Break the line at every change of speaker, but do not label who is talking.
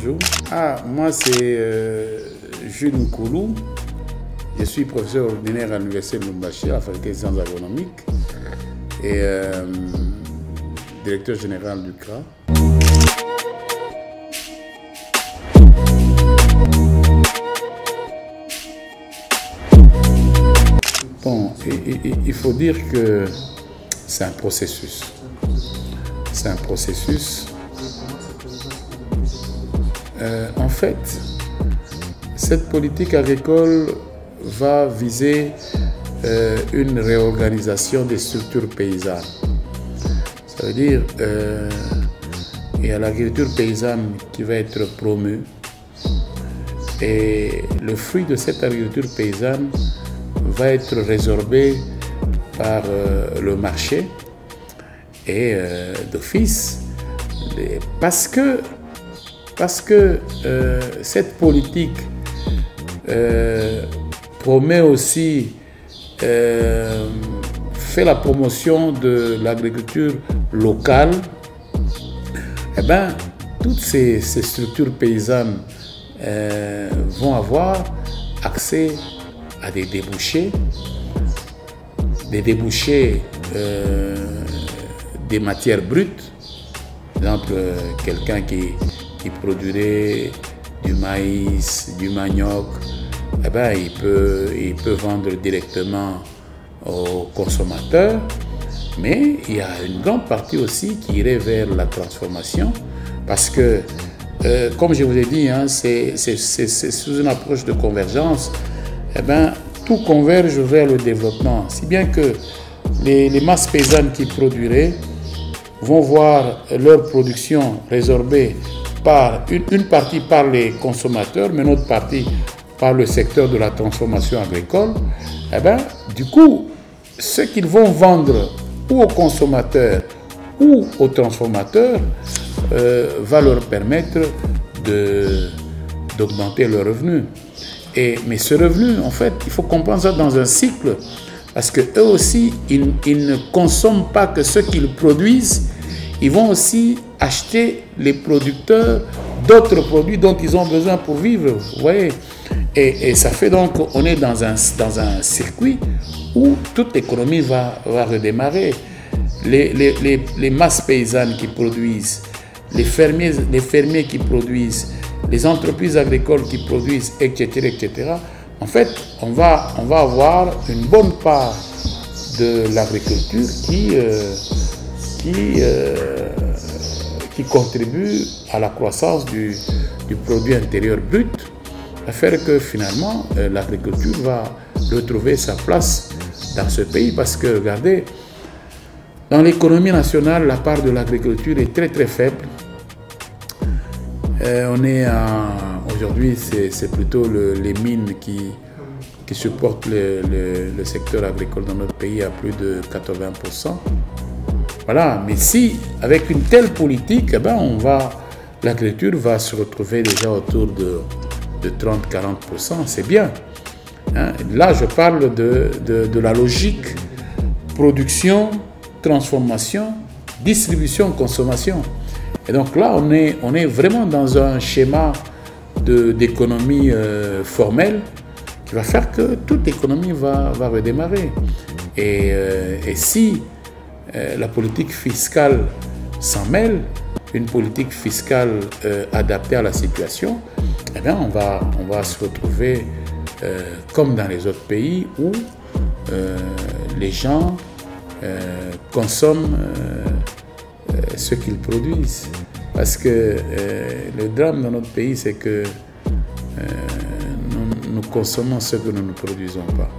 bonjour. Moi c'est Jules Nkoulou. Je suis professeur ordinaire à l'Université de Lubumbashi, à la faculté des sciences agronomiques et directeur général du CRA. Bon, il faut dire que c'est un processus. C'est un processus. En fait, cette politique agricole va viser une réorganisation des structures paysannes. Ça veut dire il y a l'agriculture paysanne qui va être promue et le fruit de cette agriculture paysanne va être résorbé par le marché et d'office parce que cette politique promet aussi, fait la promotion de l'agriculture locale. Eh bien, toutes ces structures paysannes vont avoir accès à des débouchés des matières brutes. Par exemple, quelqu'un qui produirait du maïs, du manioc, eh ben, il peut vendre directement aux consommateurs, mais il y a une grande partie aussi qui irait vers la transformation parce que, comme je vous ai dit, c'est sous une approche de convergence, eh ben, tout converge vers le développement, si bien que les masses paysannes qui produiraient vont voir leur production résorbée par une partie par les consommateurs, mais une autre partie par le secteur de la transformation agricole. Eh bien, du coup, ce qu'ils vont vendre ou aux consommateurs ou aux transformateurs va leur permettre d'augmenter leurs revenus. Mais ce revenu, en fait, il faut comprendre ça dans un cycle, parce qu'eux aussi, ils ne consomment pas que ce qu'ils produisent, ils vont aussi acheter les producteurs d'autres produits dont ils ont besoin pour vivre, vous voyez. Et ça fait donc qu'on est dans un circuit où toute l'économie va redémarrer. Les masses paysannes qui produisent, les fermiers qui produisent, les entreprises agricoles qui produisent, etc. En fait, on va avoir une bonne part de l'agriculture qui contribue à la croissance du produit intérieur brut, à faire que finalement l'agriculture va retrouver sa place dans ce pays, parce que regardez, dans l'économie nationale, la part de l'agriculture est très très faible. Aujourd'hui, c'est plutôt les mines qui supportent le secteur agricole dans notre pays à plus de 80%. Voilà, mais si, avec une telle politique, eh ben, l'agriculture va se retrouver déjà autour de 30-40%, c'est bien. Là, je parle de la logique production, transformation, distribution, consommation. Et donc là, on est vraiment dans un schéma d'économie formelle qui va faire que toute l'économie va redémarrer. Et si la politique fiscale s'en mêle, une politique fiscale adaptée à la situation, eh bien on va se retrouver comme dans les autres pays où les gens consomment ce qu'ils produisent. Parce que le drame dans notre pays, c'est que nous consommons ce que nous ne produisons pas.